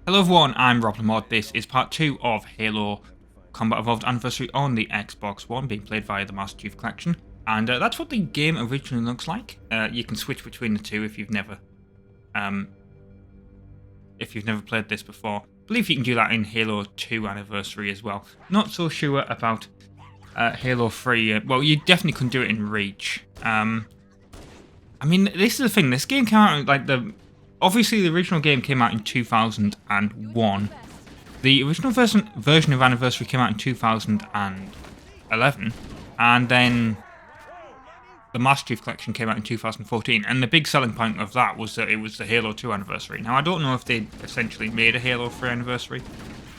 Hello everyone, I'm RobtheMod. This is part 2 of Halo Combat Evolved Anniversary on the Xbox One, being played via the Master Chief Collection. And that's what the game originally looks like. You can switch between the two if you've never played this before. I believe you can do that in Halo 2 Anniversary as well. Not so sure about Halo 3. Well, you definitely couldn't do it in Reach. I mean, this is the thing. This game came out like obviously, the original game came out in 2001. The original version of Anniversary came out in 2011, and then the Master Chief Collection came out in 2014. And the big selling point of that was that it was the Halo 2 Anniversary. Now, I don't know if they essentially made a Halo 3 Anniversary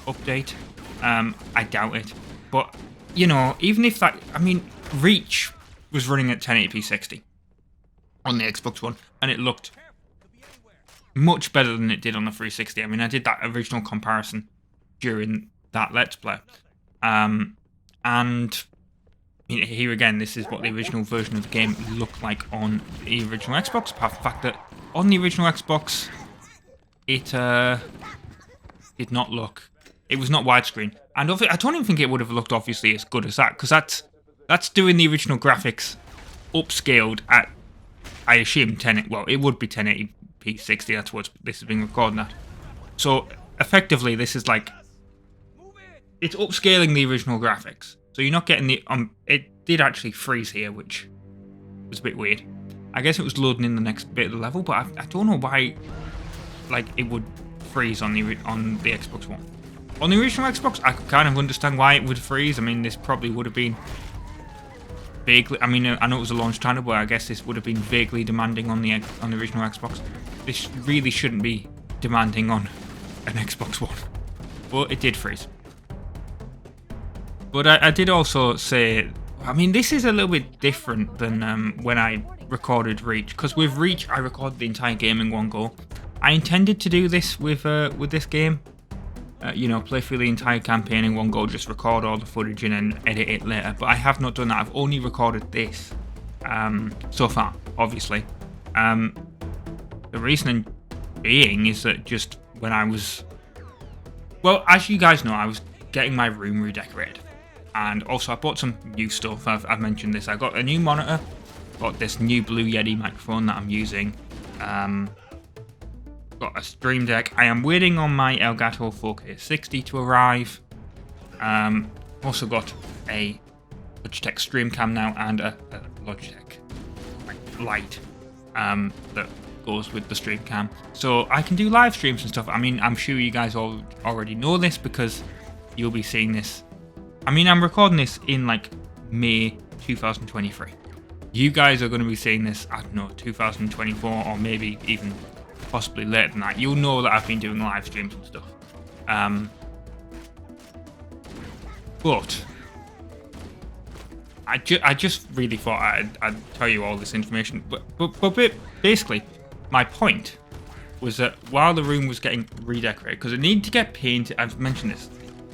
update. I doubt it. But, you know, even if that... I mean, Reach was running at 1080p 60 on the Xbox One, and it looked much better than it did on the 360. I mean, I did that original comparison during that Let's Play. And here again, this is what the original version of the game looked like on the original Xbox, apart from the fact that on the original Xbox, it did not look... It was not widescreen. And I don't even think it would have looked obviously as good as that, because that's doing the original graphics upscaled at, I assume, well, it would be 1080p 60, that's what this is being recorded at. So, effectively, this is like... It's upscaling the original graphics. So you're not getting the... it did actually freeze here, which was a bit weird. I guess it was loading in the next bit of the level, but I don't know why like it would freeze on the Xbox One. On the original Xbox, I could kind of understand why it would freeze. I mean, this probably would have been vaguely... I mean, I know it was a launch title, but I guess this would have been vaguely demanding on the original Xbox. This really shouldn't be demanding on an Xbox One. But it did freeze. But I did also say... I mean, this is a little bit different than when I recorded Reach. Because with Reach, I recorded the entire game in one go. I intended to do this with this game. You know, play through the entire campaign in one go, just record all the footage and then edit it later. But I have not done that. I've only recorded this so far, obviously. The reason being is that just when I was... Well, as you guys know, I was getting my room redecorated. And also, I bought some new stuff. I've mentioned this. I got a new monitor. Got this new Blue Yeti microphone that I'm using. Got a stream deck. I am waiting on my Elgato 4K 60 to arrive. Also got a Logitech stream cam now and a Logitech light that goes with the stream cam. So I can do live streams and stuff. I mean, I'm sure you guys all already know this because you'll be seeing this. I mean, I'm recording this in like May 2023. You guys are going to be seeing this, I don't know, 2024 or maybe even possibly later than that. You'll know that I've been doing live streams and stuff. But I just really thought I'd tell you all this information. But basically, my point was that while the room was getting redecorated, because it needed to get painted, I've mentioned this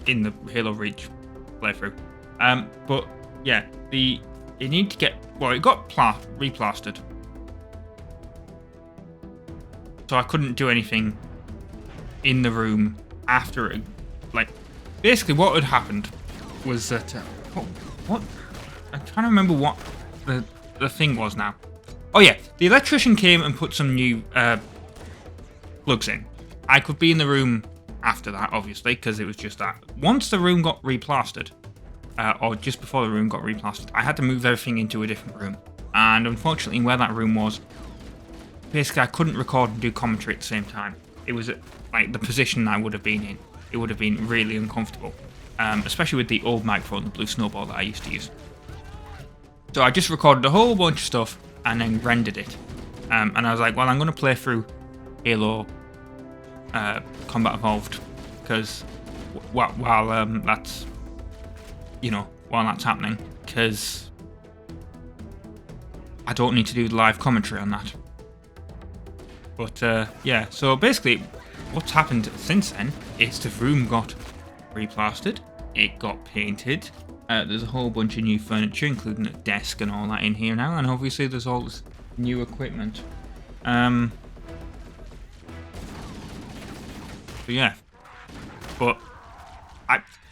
in the Halo Reach playthrough. But yeah, it needed to get... Well, it got replastered. So I couldn't do anything in the room after it. Like, basically what had happened was that... what? I'm trying to remember what the thing was now. Oh yeah, the electrician came and put some new plugs in. I could be in the room after that, obviously, because it was just that. Once the room got replastered, or just before the room got replastered, I had to move everything into a different room. And unfortunately, where that room was, basically I couldn't record and do commentary at the same time. It was like the position I would have been in. It would have been really uncomfortable, especially with the old microphone, the Blue Snowball that I used to use. So I just recorded a whole bunch of stuff and then rendered it. And I was like, well, I'm going to play through Halo Combat Evolved, because while that's, you know, while that's happening, because I don't need to do live commentary on that. But yeah, so basically what's happened since then is the room got replastered, it got painted, there's a whole bunch of new furniture, including a desk and all that in here now, and obviously there's all this new equipment. So yeah. But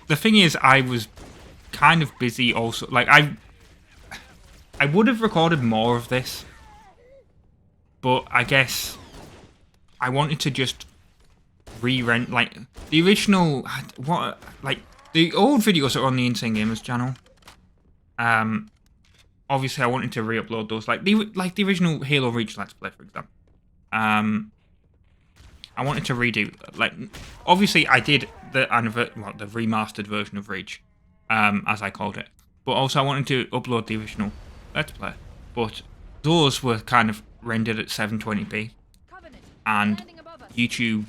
the thing is, I was kind of busy also. Like, I would have recorded more of this, but I guess I wanted to just re-rent, like, the original, like, the old videos are on the Insane Gamers channel. Obviously I wanted to re-upload those, like the original Halo Reach Let's Play, for example. I wanted to redo, like, obviously I did the remastered version of Reach, as I called it, but also I wanted to upload the original Let's Play, but those were kind of rendered at 720p, and YouTube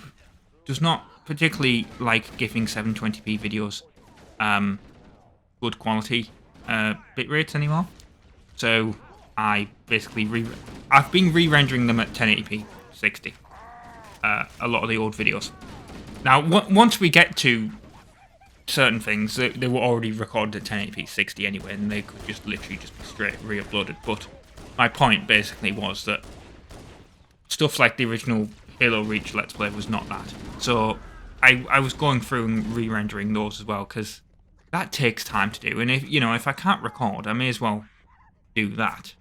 does not particularly like giving 720p videos good quality bit rates anymore. So I basically I've been re-rendering them at 1080p 60. A lot of the old videos. Now, once we get to certain things, they were already recorded at 1080p 60 anyway, and they could just literally just be straight re-uploaded. But my point basically was that stuff like the original Halo Reach Let's Play was not that. So I was going through and re-rendering those as well, because that takes time to do. And if I can't record, I may as well do that.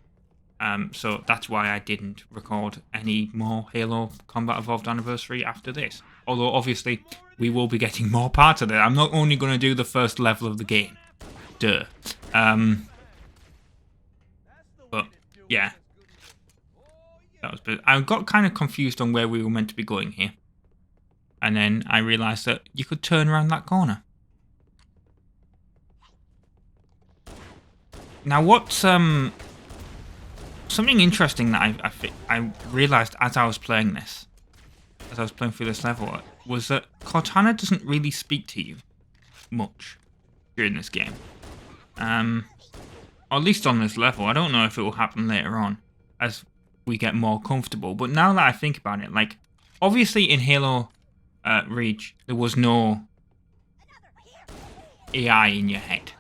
So that's why I didn't record any more Halo Combat Evolved Anniversary after this. Although, obviously, we will be getting more parts of it. I'm not only going to do the first level of the game. Duh. But, yeah. I got kind of confused on where we were meant to be going here. And then I realised that you could turn around that corner. Now, what's something interesting that I realised as I was playing this, as I was playing through this level, was that Cortana doesn't really speak to you much during this game. Or at least on this level. I don't know if it will happen later on as we get more comfortable. But now that I think about it, like, obviously in Halo Reach, there was no AI in your head.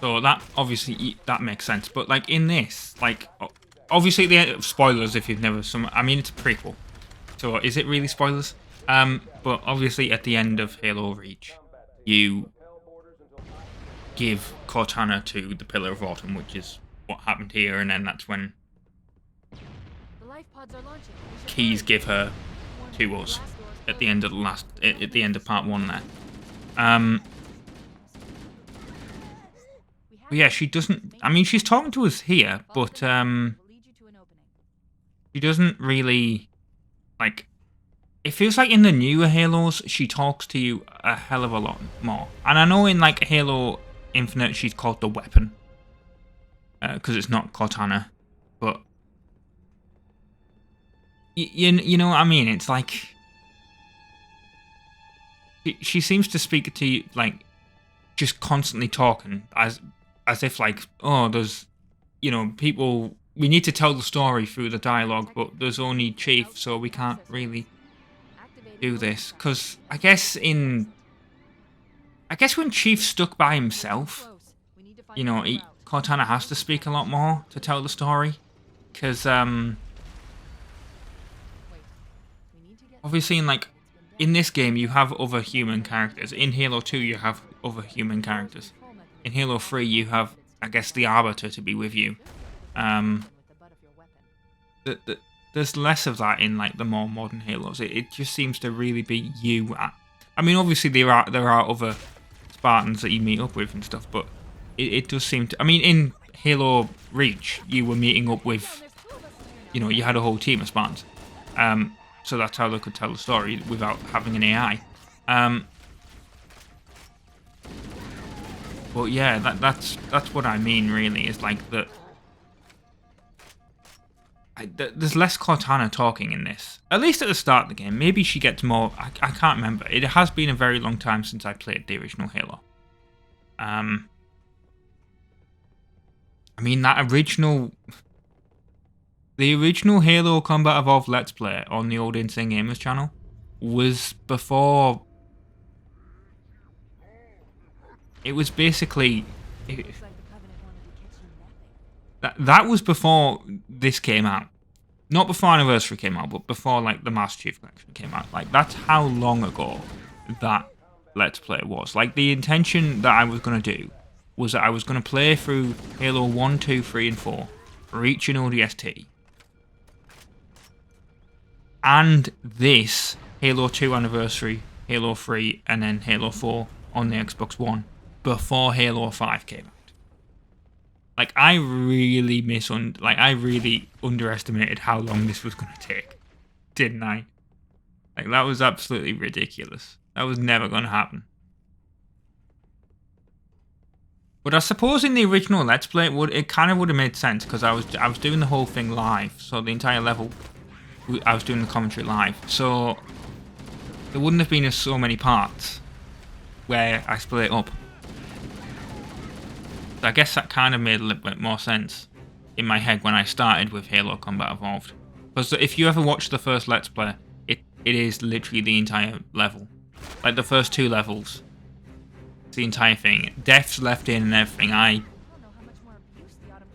So that, obviously, that makes sense. But, like, in this, like, obviously, the spoilers if you've never... I mean, it's a prequel. So, is it really spoilers? But, obviously, at the end of Halo Reach, you give Cortana to the Pillar of Autumn, which is what happened here, and then that's when keys give her to us at the end of at the end of part 1 there. But yeah, she doesn't... I mean, she's talking to us here, but she doesn't really... Like, it feels like in the newer Halos, she talks to you a hell of a lot more. And I know in, like, Halo Infinite, she's called the Weapon. Because it's not Cortana. But... You know what I mean? It's like... She seems to speak to you, like, just constantly talking, as if, like, oh, there's, you know, people, we need to tell the story through the dialogue, but there's only Chief, so we can't really do this. Because I guess when Chief's stuck by himself, you know, Cortana has to speak a lot more to tell the story. Because, obviously, in this game, you have other human characters. In Halo 2, you have other human characters. In Halo 3, you have, I guess, the Arbiter to be with you. There's less of that in, like, the more modern Halos. It just seems to really be you. I mean, obviously, there are other Spartans that you meet up with and stuff, but it does seem to... I mean, in Halo Reach, you were meeting up with... You know, you had a whole team of Spartans. So that's how they could tell the story without having an AI. But yeah, that's what I mean, really, is like that. There's less Cortana talking in this. At least at the start of the game. Maybe she gets more. I can't remember. It has been a very long time since I played the original Halo. I mean, the original Halo Combat Evolved Let's Play on the old Insane Gamers channel was before... It was basically... That was before this came out. Not before Anniversary came out, but before like the Master Chief Collection came out. Like that's how long ago that Let's Play was. Like the intention that I was going to do was that I was going to play through Halo 1, 2, 3, and 4, reach an ODST, and this Halo 2 Anniversary, Halo 3, and then Halo 4 on the Xbox One before Halo 5 came out. Like I really underestimated how long this was going to take, didn't I? Like that was absolutely ridiculous. That was never going to happen. But I suppose in the original Let's Play, it kind of would have made sense because I was doing the whole thing live, so the entire level, I was doing the commentary live, so there wouldn't have been so many parts where I split it up. So I guess that kind of made a little bit more sense in my head when I started with Halo Combat Evolved. Because if you ever watch the first Let's Play, it is literally the entire level. Like the first 2 levels. The entire thing. Deaths left in and everything.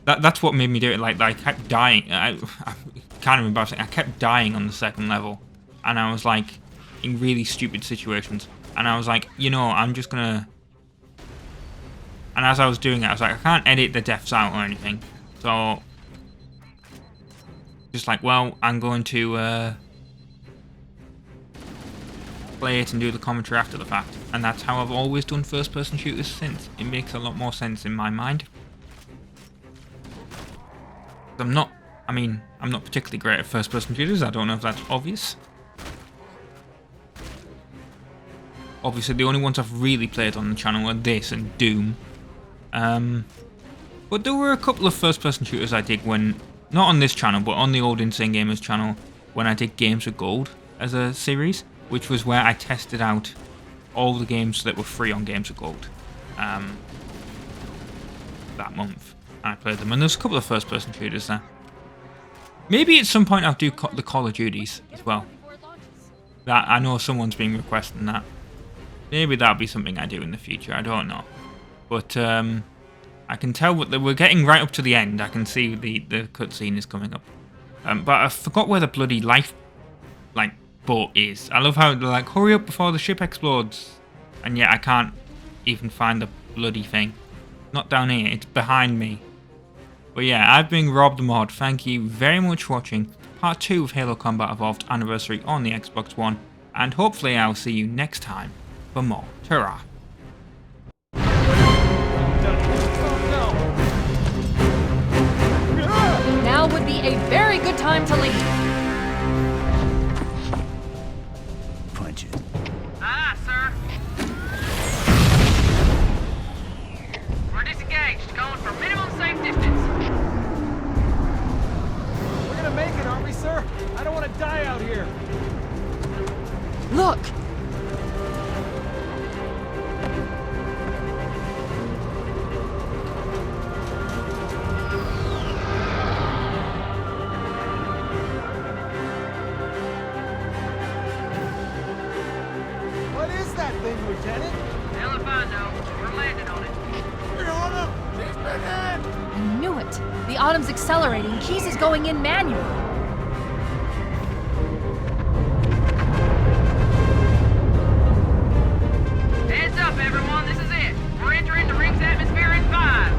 That's what made me do it. Like I kept dying. I kind of embarrassing. I kept dying on the second level. And I was like, in really stupid situations. And I was like, you know, I'm just gonna... And as I was doing it, I was like, I can't edit the deaths out or anything. So, just like, well, I'm going to play it and do the commentary after the fact. And that's how I've always done first-person shooters since. It makes a lot more sense in my mind. I'm not particularly great at first-person shooters. I don't know if that's obvious. Obviously, the only ones I've really played on the channel are this and Doom. But there were a couple of first-person shooters I did when, not on this channel, but on the old Insane Gamers channel, when I did Games with Gold as a series, which was where I tested out all the games that were free on Games with Gold that month. And I played them, and there's a couple of first-person shooters there. Maybe at some point I'll do the Call of Duties as well. That I know someone's been requesting that. Maybe that'll be something I do in the future, I don't know. But I can tell that we're getting right up to the end. I can see the cutscene is coming up. But I forgot where the bloody life boat is. I love how they're like, hurry up before the ship explodes. And yet I can't even find the bloody thing. Not down here, it's behind me. But yeah, I've been RobtheMod. Thank you very much for watching part 2 of Halo Combat Evolved Anniversary on the Xbox One. And hopefully I'll see you next time for more. Ta-ra. Now would be a very good time to leave. Punch it. Aye, sir. We're disengaged, going for minimum safe distance. We're gonna make it, aren't we, sir? I don't want to die out here. Look! What is that thing, Lieutenant? Hell if I know. We're landing on it. We're on him! He's been in! I knew it. The Autumn's accelerating. Keys is going in manual. Heads up, everyone. This is it. We're entering the ring's atmosphere in 5.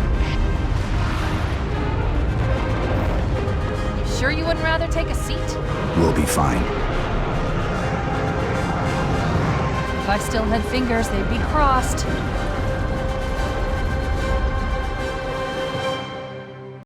You sure you wouldn't rather take a seat? We'll be fine. If I still had fingers, they'd be crossed.